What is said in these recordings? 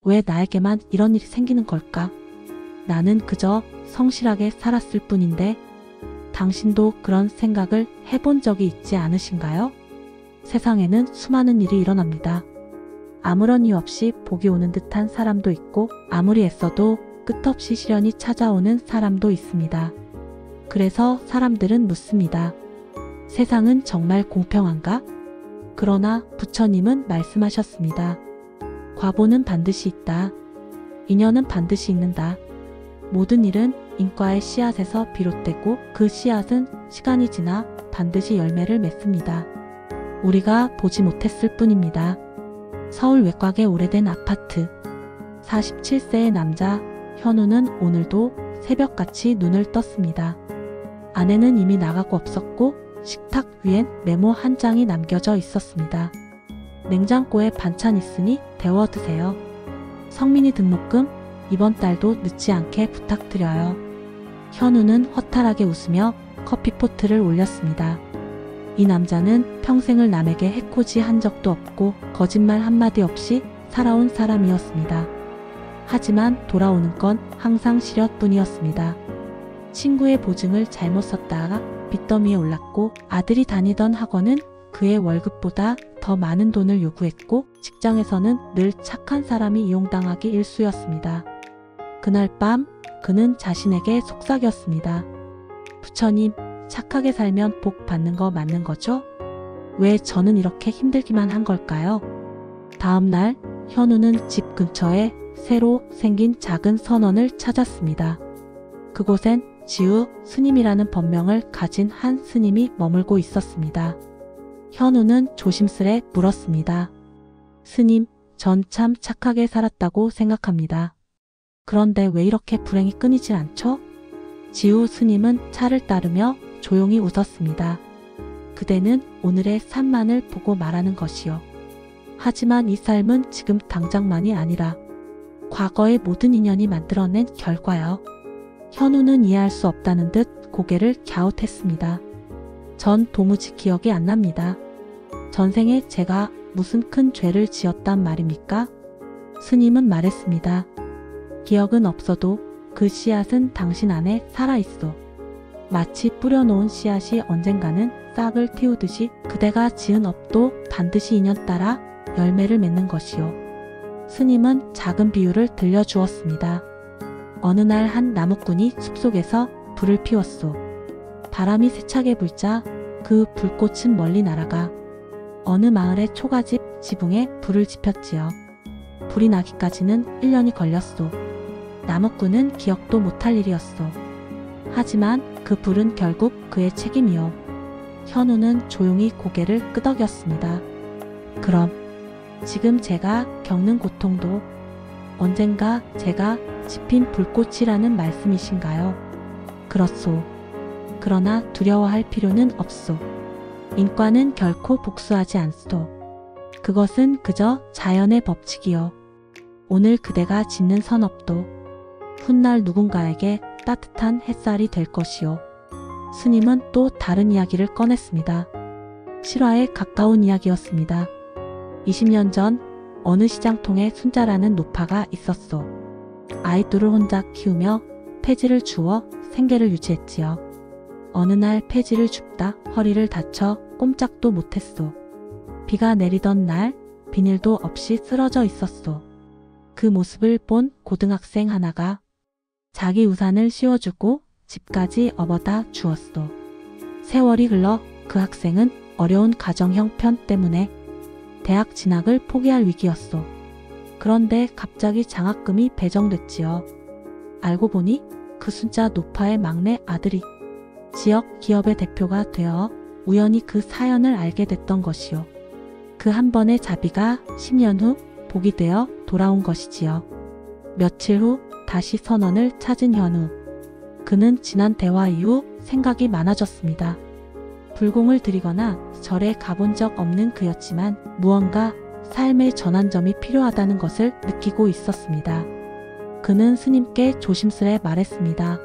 왜 나에게만 이런 일이 생기는 걸까? 나는 그저 성실하게 살았을 뿐인데 당신도 그런 생각을 해본 적이 있지 않으신가요? 세상에는 수많은 일이 일어납니다. 아무런 이유 없이 복이 오는 듯한 사람도 있고 아무리 애써도 끝없이 시련이 찾아오는 사람도 있습니다. 그래서 사람들은 묻습니다. 세상은 정말 공평한가? 그러나 부처님은 말씀하셨습니다. 과보는 반드시 있다. 인연은 반드시 있는다. 모든 일은 인과의 씨앗에서 비롯되고 그 씨앗은 시간이 지나 반드시 열매를 맺습니다. 우리가 보지 못했을 뿐입니다. 서울 외곽의 오래된 아파트. 47세의 남자 현우는 오늘도 새벽같이 눈을 떴습니다. 아내는 이미 나가고 없었고 식탁 위엔 메모 한 장이 남겨져 있었습니다. 냉장고에 반찬 있으니 데워 드세요. 성민이 등록금 이번 달도 늦지 않게 부탁드려요. 현우는 허탈하게 웃으며 커피포트를 올렸습니다. 이 남자는 평생을 남에게 해코지 한 적도 없고 거짓말 한마디 없이 살아온 사람이었습니다. 하지만 돌아오는 건 항상 시련뿐이었습니다. 친구의 보증을 잘못 썼다가 빚더미에 올랐고 아들이 다니던 학원은 그의 월급보다 더 많은 돈을 요구했고 직장에서는 늘 착한 사람이 이용당하기 일쑤였습니다. 그날 밤 그는 자신에게 속삭였습니다. 부처님, 착하게 살면 복 받는 거 맞는 거죠? 왜 저는 이렇게 힘들기만 한 걸까요? 다음 날 현우는 집 근처에 새로 생긴 작은 선원을 찾았습니다. 그곳엔 지우 스님이라는 법명을 가진 한 스님이 머물고 있었습니다. 현우는 조심스레 물었습니다. 스님, 전 참 착하게 살았다고 생각합니다. 그런데 왜 이렇게 불행이 끊이질 않죠? 지우 스님은 차를 따르며 조용히 웃었습니다. 그대는 오늘의 삶만을 보고 말하는 것이요. 하지만 이 삶은 지금 당장만이 아니라 과거의 모든 인연이 만들어낸 결과요. 현우는 이해할 수 없다는 듯 고개를 갸웃했습니다. 전 도무지 기억이 안 납니다. 전생에 제가 무슨 큰 죄를 지었단 말입니까? 스님은 말했습니다. 기억은 없어도 그 씨앗은 당신 안에 살아있어. 마치 뿌려놓은 씨앗이 언젠가는 싹을 틔우듯이 그대가 지은 업도 반드시 인연 따라 열매를 맺는 것이요. 스님은 작은 비유를 들려주었습니다. 어느 날 한 나무꾼이 숲속에서 불을 피웠소. 바람이 세차게 불자 그 불꽃은 멀리 날아가 어느 마을의 초가집 지붕에 불을 지폈지요. 불이 나기까지는 1년이 걸렸소. 나무꾼은 기억도 못할 일이었소. 하지만 그 불은 결국 그의 책임이요. 현우는 조용히 고개를 끄덕였습니다. 그럼 지금 제가 겪는 고통도 언젠가 제가 지핀 불꽃이라는 말씀이신가요? 그렇소. 그러나 두려워할 필요는 없소. 인과는 결코 복수하지 않소. 그것은 그저 자연의 법칙이요. 오늘 그대가 짓는 선업도 훗날 누군가에게 따뜻한 햇살이 될 것이요. 스님은 또 다른 이야기를 꺼냈습니다. 실화에 가까운 이야기였습니다. 20년 전 어느 시장통에 순자라는 노파가 있었소. 아이 둘을 혼자 키우며 폐지를 주워 생계를 유지했지요. 어느 날 폐지를 줍다 허리를 다쳐 꼼짝도 못했소. 비가 내리던 날 비닐도 없이 쓰러져 있었소. 그 모습을 본 고등학생 하나가 자기 우산을 씌워주고 집까지 업어다 주었소. 세월이 흘러 그 학생은 어려운 가정 형편 때문에 대학 진학을 포기할 위기였소. 그런데 갑자기 장학금이 배정됐지요. 알고 보니 그 순자 노파의 막내 아들이 지역 기업의 대표가 되어 우연히 그 사연을 알게 됐던 것이요. 그 한 번의 자비가 10년 후 복이 되어 돌아온 것이지요. 며칠 후 다시 선원을 찾은 현우. 그는 지난 대화 이후 생각이 많아졌습니다. 불공을 들이거나 절에 가본 적 없는 그였지만 무언가 삶의 전환점이 필요하다는 것을 느끼고 있었습니다. 그는 스님께 조심스레 말했습니다.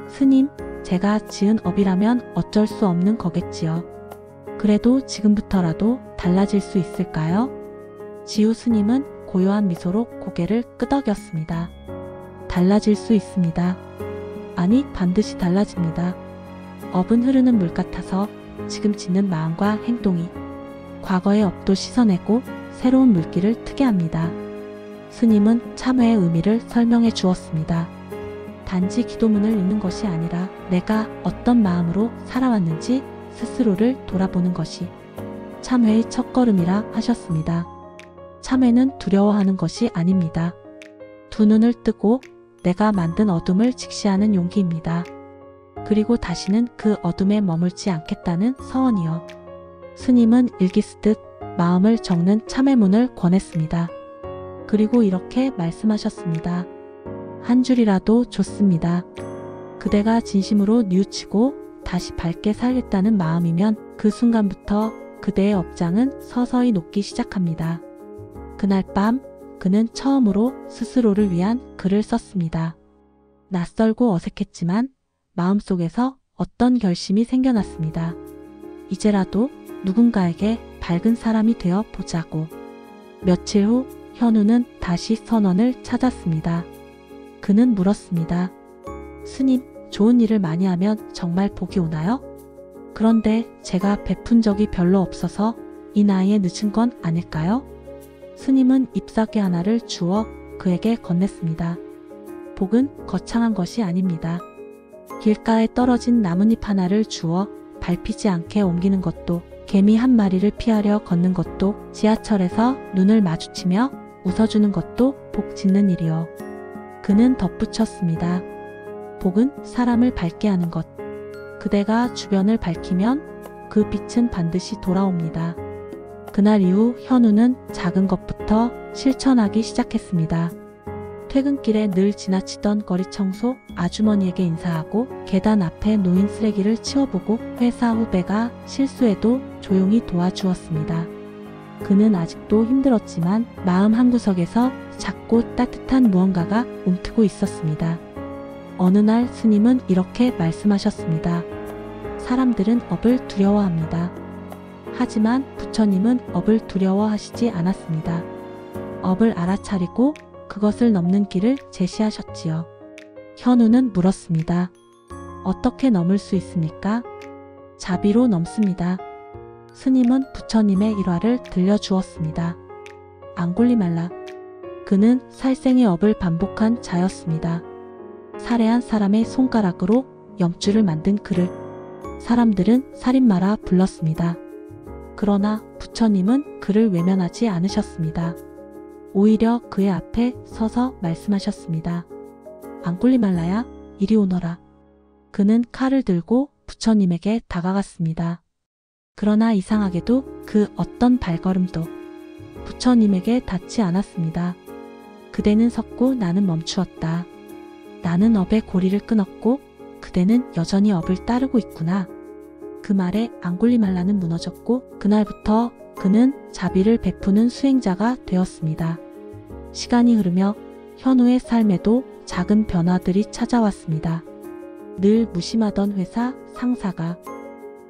스님, 제가 지은 업이라면 어쩔 수 없는 거겠지요. 그래도 지금부터라도 달라질 수 있을까요? 지우 스님은 고요한 미소로 고개를 끄덕였습니다. 달라질 수 있습니다. 아니, 반드시 달라집니다. 업은 흐르는 물 같아서 지금 짓는 마음과 행동이 과거의 업도 씻어내고 새로운 물길을 트게 합니다. 스님은 참회의 의미를 설명해 주었습니다. 단지 기도문을 읽는 것이 아니라 내가 어떤 마음으로 살아왔는지 스스로를 돌아보는 것이 참회의 첫걸음이라 하셨습니다. 참회는 두려워하는 것이 아닙니다. 두 눈을 뜨고 내가 만든 어둠을 직시하는 용기입니다. 그리고 다시는 그 어둠에 머물지 않겠다는 서원이요. 스님은 일기 쓰듯 마음을 적는 참회문을 권했습니다. 그리고 이렇게 말씀하셨습니다. 한 줄이라도 좋습니다. 그대가 진심으로 뉘우치고 다시 밝게 살겠다는 마음이면 그 순간부터 그대의 업장은 서서히 녹기 시작합니다. 그날 밤 그는 처음으로 스스로를 위한 글을 썼습니다. 낯설고 어색했지만 마음속에서 어떤 결심이 생겨났습니다. 이제라도 누군가에게 밝은 사람이 되어 보자고. 며칠 후 현우는 다시 선원을 찾았습니다. 그는 물었습니다. 스님, 좋은 일을 많이 하면 정말 복이 오나요? 그런데 제가 베푼 적이 별로 없어서 이 나이에 늦은 건 아닐까요? 스님은 잎사귀 하나를 주어 그에게 건넸습니다. 복은 거창한 것이 아닙니다. 길가에 떨어진 나뭇잎 하나를 주어 밟히지 않게 옮기는 것도, 개미 한 마리를 피하려 걷는 것도, 지하철에서 눈을 마주치며 웃어주는 것도 복 짓는 일이요. 그는 덧붙였습니다. 복은 사람을 밝게 하는 것. 그대가 주변을 밝히면 그 빛은 반드시 돌아옵니다. 그날 이후 현우는 작은 것부터 실천하기 시작했습니다. 퇴근길에 늘 지나치던 거리 청소, 아주머니에게 인사하고 계단 앞에 놓인 쓰레기를 치워보고 회사 후배가 실수해도 조용히 도와주었습니다. 그는 아직도 힘들었지만 마음 한구석에서 작고 따뜻한 무언가가 움트고 있었습니다. 어느 날 스님은 이렇게 말씀하셨습니다. 사람들은 업을 두려워합니다. 하지만 부처님은 업을 두려워하시지 않았습니다. 업을 알아차리고 그것을 넘는 길을 제시하셨지요. 현우는 물었습니다. 어떻게 넘을 수 있습니까? 자비로 넘습니다. 스님은 부처님의 일화를 들려주었습니다. 앙굴리말라. 그는 살생의 업을 반복한 자였습니다. 살해한 사람의 손가락으로 염주를 만든 그를 사람들은 살인마라 불렀습니다. 그러나 부처님은 그를 외면하지 않으셨습니다. 오히려 그의 앞에 서서 말씀하셨습니다. 앙굴리말라야, 이리 오너라. 그는 칼을 들고 부처님에게 다가갔습니다. 그러나 이상하게도 그 어떤 발걸음도 부처님에게 닿지 않았습니다. 그대는 섰고 나는 멈추었다. 나는 업의 고리를 끊었고 그대는 여전히 업을 따르고 있구나. 그 말에 앙굴리말라는 무너졌고 그날부터 그는 자비를 베푸는 수행자가 되었습니다. 시간이 흐르며 현우의 삶에도 작은 변화들이 찾아왔습니다. 늘 무심하던 회사 상사가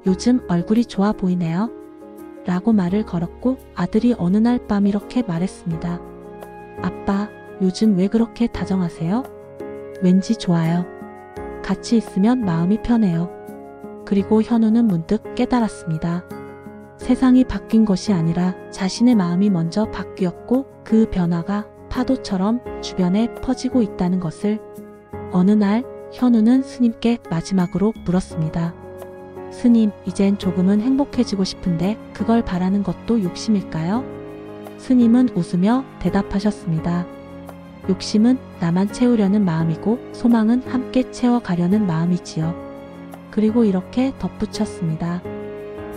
요즘 얼굴이 좋아 보이네요. 라고 말을 걸었고 아들이 어느 날 밤 이렇게 말했습니다. 아빠, 요즘 왜 그렇게 다정하세요? 왠지 좋아요. 같이 있으면 마음이 편해요. 그리고 현우는 문득 깨달았습니다. 세상이 바뀐 것이 아니라 자신의 마음이 먼저 바뀌었고 그 변화가 파도처럼 주변에 퍼지고 있다는 것을. 어느 날 현우는 스님께 마지막으로 물었습니다. 스님, 이젠 조금은 행복해지고 싶은데 그걸 바라는 것도 욕심일까요? 스님은 웃으며 대답하셨습니다. 욕심은 나만 채우려는 마음이고 소망은 함께 채워가려는 마음이지요. 그리고 이렇게 덧붙였습니다.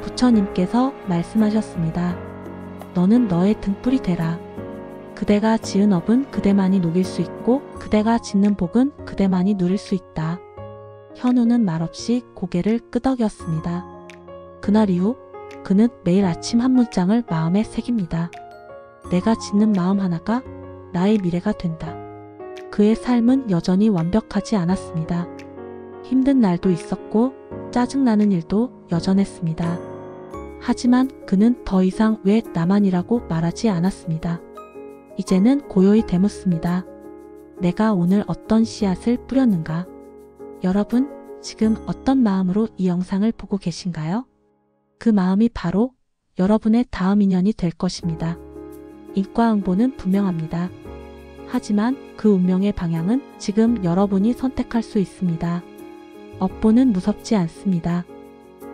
부처님께서 말씀하셨습니다. 너는 너의 등불이 되라. 그대가 지은 업은 그대만이 녹일 수 있고 그대가 짓는 복은 그대만이 누릴 수 있다. 현우는 말없이 고개를 끄덕였습니다. 그날 이후 그는 매일 아침 한 문장을 마음에 새깁니다. 내가 짓는 마음 하나가 나의 미래가 된다. 그의 삶은 여전히 완벽하지 않았습니다. 힘든 날도 있었고 짜증나는 일도 여전했습니다. 하지만 그는 더 이상 왜 나만이라고 말하지 않았습니다. 이제는 고요히 되묻습니다. 내가 오늘 어떤 씨앗을 뿌렸는가? 여러분, 지금 어떤 마음으로 이 영상을 보고 계신가요? 그 마음이 바로 여러분의 다음 인연이 될 것입니다. 인과응보는 분명합니다. 하지만 그 운명의 방향은 지금 여러분이 선택할 수 있습니다. 업보는 무섭지 않습니다.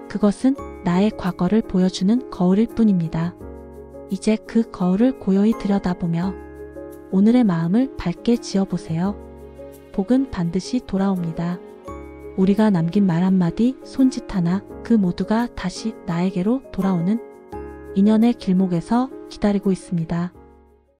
그것은 나의 과거를 보여주는 거울일 뿐입니다. 이제 그 거울을 고요히 들여다보며 오늘의 마음을 밝게 지어보세요. 복은 반드시 돌아옵니다. 우리가 남긴 말 한마디, 손짓 하나, 그 모두가 다시 나에게로 돌아오는 인연의 길목에서 기다리고 있습니다.